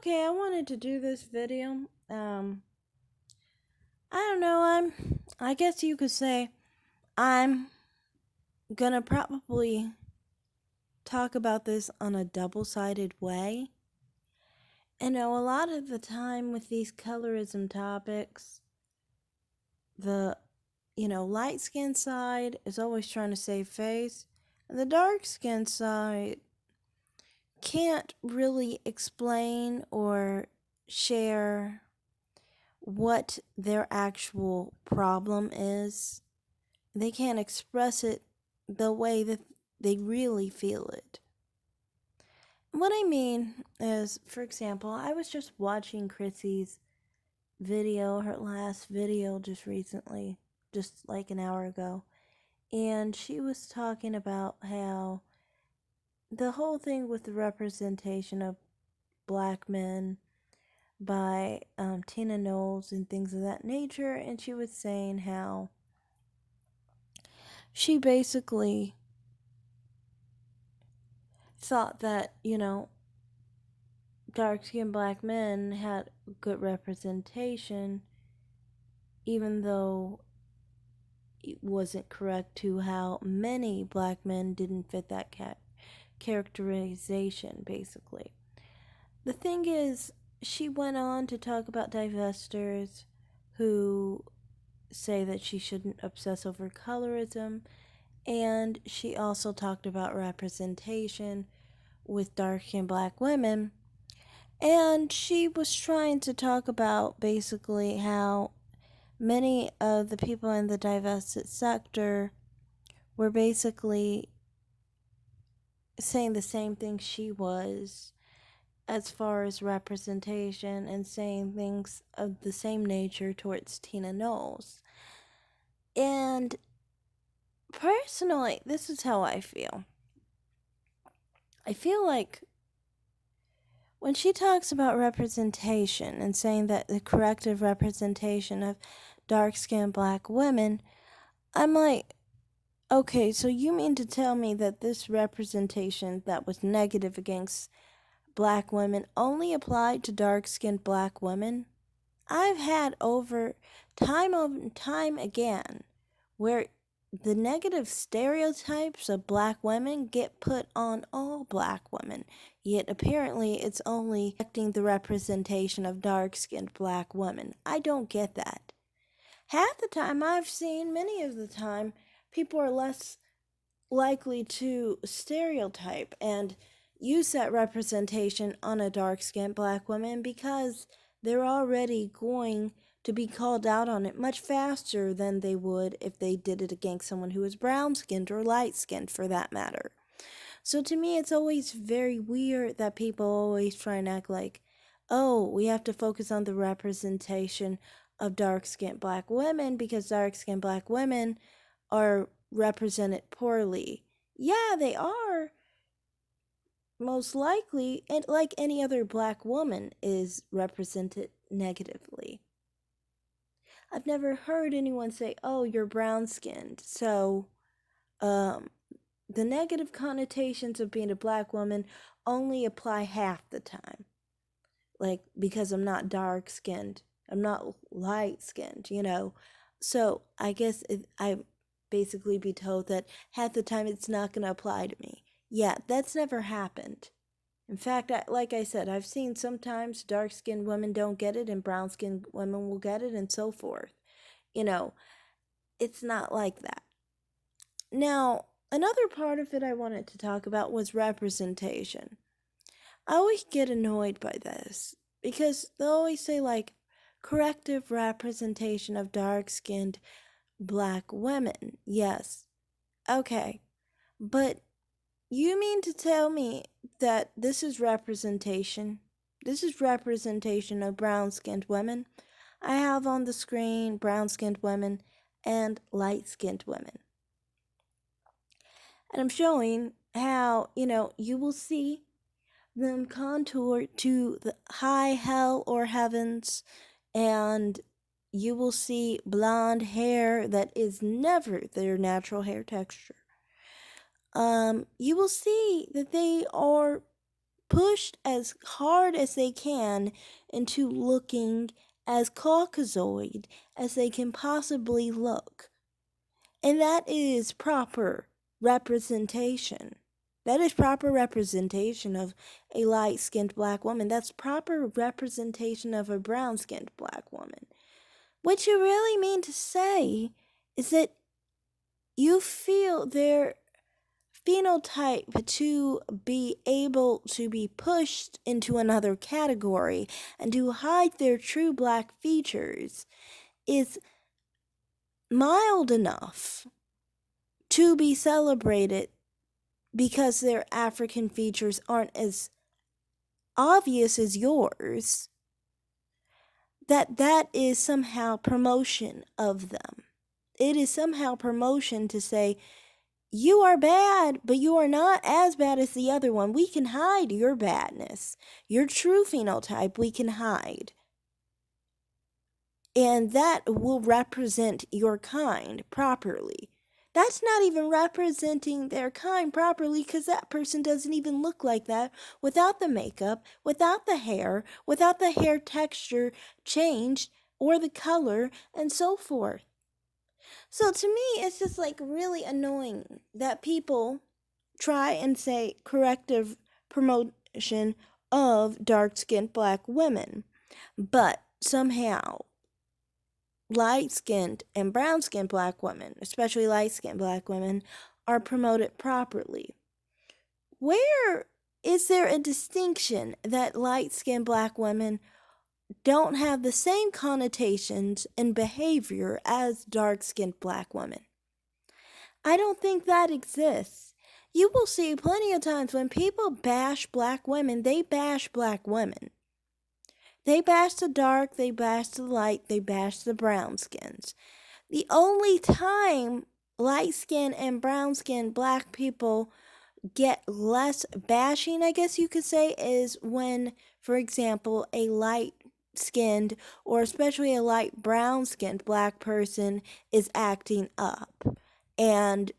Okay, I wanted to do this video. I don't know, I guess you could say I'm gonna probably talk about this on a double-sided way. A lot of the time with these colorism topics, the, light skin side is always trying to save face, and the dark skin side can't really explain or share what their actual problem is. They can't express it the way that they really feel it. What I mean is, for example, I was just watching Chrissie's video, her last video just recently, just like an hour ago, and she was talking about how the whole thing with the representation of black men by Tina Knowles and things of that nature, and she was saying how she basically thought that, dark-skinned black men had good representation, even though it wasn't correct to how many black men didn't fit that characterization, basically. The thing is, she went on to talk about divestors who say that she shouldn't obsess over colorism, and she also talked about representation with dark-skinned black women. And she was trying to talk about basically how many of the people in the divested sector were basically saying the same thing she was as far as representation, and saying things of the same nature towards Tina Knowles. And personally, this is how I feel. I feel like when she talks about representation and saying that the corrective representation of dark-skinned black women, I'm like, okay, so you mean to tell me that this representation that was negative against black women only applied to dark-skinned black women? I've had over time again where the negative stereotypes of black women get put on all black women, yet apparently it's only affecting the representation of dark-skinned black women. I don't get that. Half the time I've seen, many of the time, people are less likely to stereotype and use that representation on a dark-skinned black woman because they're already going to be called out on it much faster than they would if they did it against someone who is brown-skinned or light-skinned, for that matter. So to me, it's always very weird that people always try and act like, oh, we have to focus on the representation of dark-skinned black women because dark-skinned black women are represented poorly. Yeah, they are, most likely, and like any other black woman is represented negatively. I've never heard anyone say, oh, you're brown-skinned, so the negative connotations of being a black woman only apply half the time. Like, because I'm not dark-skinned, I'm not light-skinned, So I guess I basically be told that half the time it's not going to apply to me. Yeah, that's never happened. In fact, like I said, I've seen sometimes dark-skinned women don't get it and brown-skinned women will get it and so forth. It's not like that. Now, another part of it I wanted to talk about was representation. I always get annoyed by this because they always say, like, corrective representation of dark-skinned black women. Yes. Okay. But you mean to tell me that this is representation? This is representation of brown-skinned women? I have on the screen brown-skinned women and light-skinned women. And I'm showing how, you will see them contour to the high hell or heavens, and you will see blonde hair that is never their natural hair texture. You will see that they are pushed as hard as they can into looking as Caucasoid as they can possibly look. And that is proper representation. That is proper representation of a light-skinned black woman. That's proper representation of a brown-skinned black woman. What you really mean to say is that you feel their phenotype to be able to be pushed into another category and to hide their true black features is mild enough to be celebrated because their African features aren't as obvious as yours, that is somehow promotion of them. It is somehow promotion to say, you are bad, but you are not as bad as the other one. We can hide your badness. Your true phenotype we can hide. And that will represent your kind properly. That's not even representing their kind properly, because that person doesn't even look like that without the makeup, without the hair texture changed, or the color, and so forth. So to me, it's just like really annoying that people try and say corrective promotion of dark-skinned black women, but somehow light-skinned and brown-skinned black women, especially light-skinned black women, are promoted properly. Where is there a distinction that light-skinned black women don't have the same connotations and behavior as dark-skinned black women? I don't think that exists. You will see plenty of times when people bash black women, they bash black women. They bash the dark, they bash the light, they bash the brown skins. The only time light-skinned and brown-skinned black people get less bashing, I guess you could say, is when, for example, a light-skinned or especially a light brown-skinned black person is acting up. And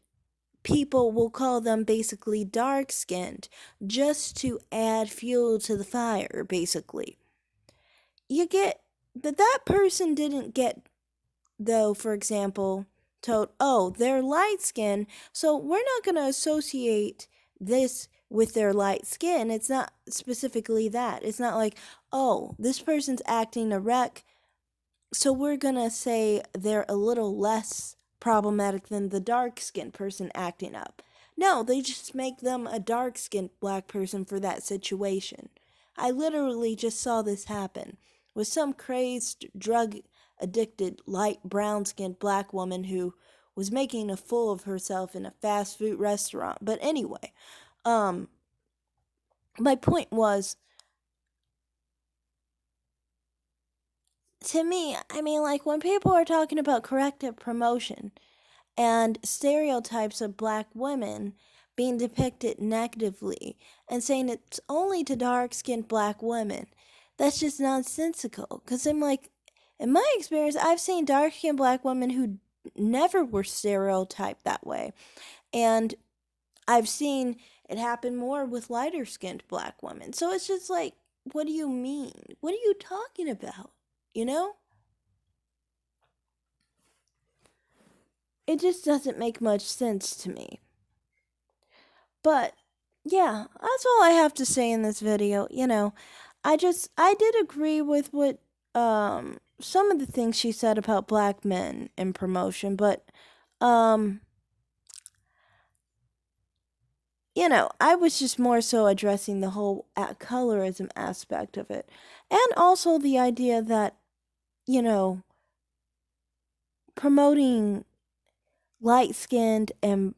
people will call them basically dark-skinned just to add fuel to the fire, basically. You get that person didn't get, though, for example, told, oh, they're light-skinned, so we're not going to associate this with their light skin. It's not specifically that. It's not like, oh, this person's acting a wreck, so we're going to say they're a little less problematic than the dark-skinned person acting up. No, they just make them a dark-skinned black person for that situation. I literally just saw this happen with some crazed, drug-addicted, light brown-skinned black woman who was making a fool of herself in a fast food restaurant. But anyway, my point was, to me, I mean, like, when people are talking about corrective promotion and stereotypes of black women being depicted negatively and saying it's only to dark-skinned black women, that's just nonsensical. Because I'm like, in my experience, I've seen dark-skinned black women who never were stereotyped that way. And I've seen it happen more with lighter-skinned black women. So it's just like, what do you mean? What are you talking about? You know? It just doesn't make much sense to me. But, yeah, that's all I have to say in this video. You know, I did agree with what, some of the things she said about black men in promotion, but, you know, I was just more so addressing the whole colorism aspect of it. And also the idea that, you know, promoting light-skinned and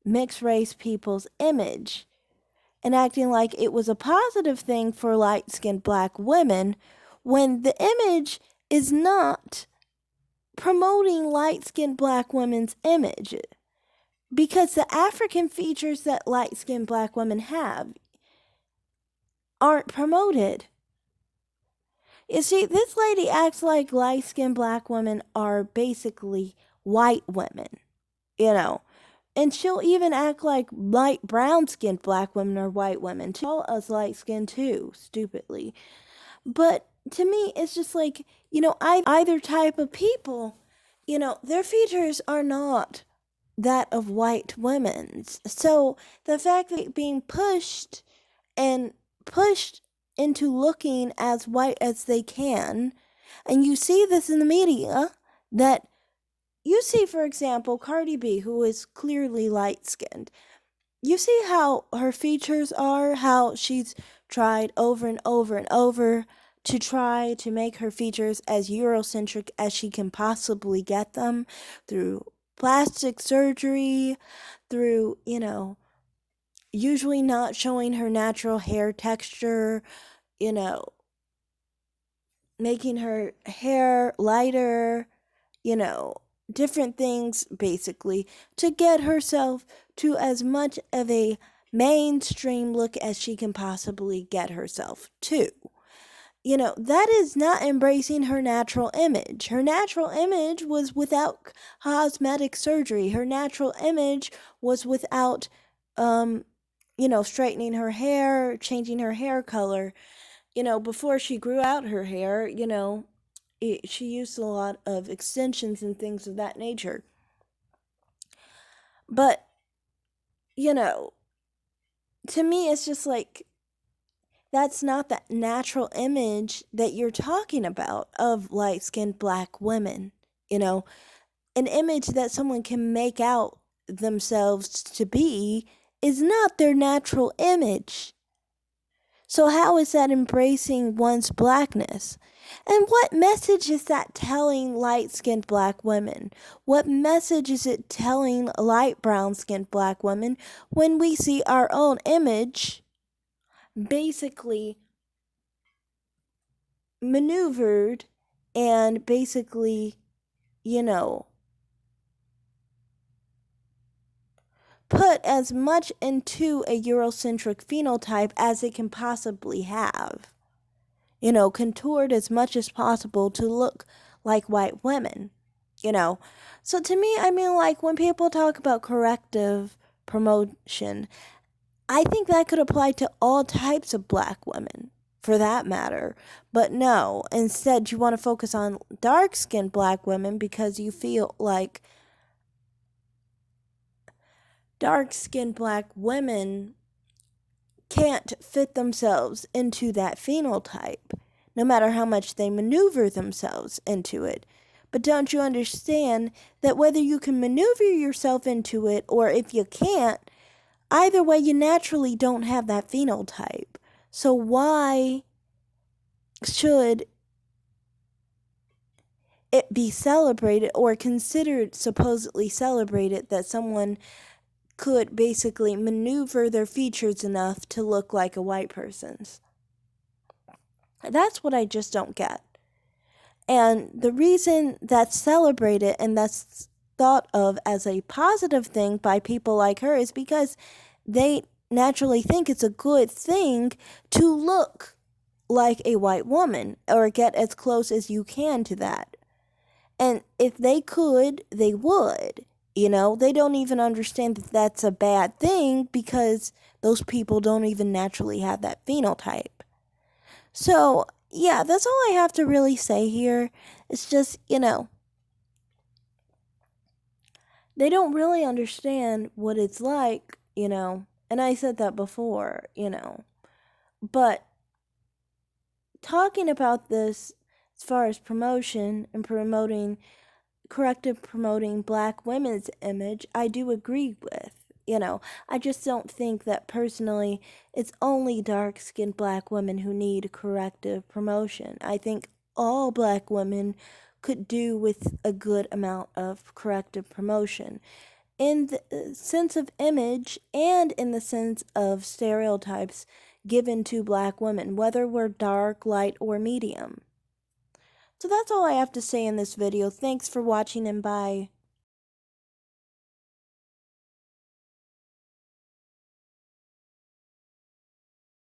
mixed-race people's image and acting like it was a positive thing for light-skinned black women when the image is not promoting light-skinned black women's image. Because the African features that light-skinned black women have aren't promoted. You see, this lady acts like light-skinned black women are basically white women. You know, And she'll even act like light brown skinned black women are white women. Call us light skinned too, stupidly. But to me, it's just like, either type of people, their features are not that of white women's. So the fact that being pushed and pushed into looking as white as they can, and you see this in the media, that you see, for example, Cardi B, who is clearly light skinned. You see how her features are, how she's tried over and over and over to try to make her features as Eurocentric as she can possibly get them through plastic surgery, through, usually not showing her natural hair texture, you know, making her hair lighter, you know, different things basically to get herself to as much of a mainstream look as she can possibly get herself to. That is not embracing her natural image. Her natural image was without cosmetic surgery. Her natural image was without, straightening her hair, changing her hair color. Before she grew out her hair, she used a lot of extensions and things of that nature. But, to me, it's just like, that's not the natural image that you're talking about of light-skinned black women. An image that someone can make out themselves to be is not their natural image. So how is that embracing one's blackness? And what message is that telling light-skinned black women? What message is it telling light brown-skinned black women when we see our own image basically maneuvered and basically, put as much into a Eurocentric phenotype as it can possibly have? Contoured as much as possible to look like white women, So to me, like when people talk about corrective promotion, I think that could apply to all types of black women, for that matter. But no, instead you want to focus on dark-skinned black women because you feel like dark-skinned black women can't fit themselves into that phenotype, no matter how much they maneuver themselves into it. But don't you understand that whether you can maneuver yourself into it or if you can't, either way you naturally don't have that phenotype. So why should it be celebrated or considered supposedly celebrated that someone could basically maneuver their features enough to look like a white person's? That's what I just don't get. And the reason that's celebrated and that's thought of as a positive thing by people like her is because they naturally think it's a good thing to look like a white woman or get as close as you can to that. And if they could, they would. They don't even understand that that's a bad thing because those people don't even naturally have that phenotype. So, yeah, that's all I have to really say here. It's just, they don't really understand what it's like, and I said that before, but talking about this as far as promotion and promoting black women's image, I do agree with. I just don't think that personally it's only dark-skinned black women who need corrective promotion. I think all black women could do with a good amount of corrective promotion in the sense of image and in the sense of stereotypes given to black women, whether we're dark, light, or medium. So that's all I have to say in this video. Thanks for watching and bye.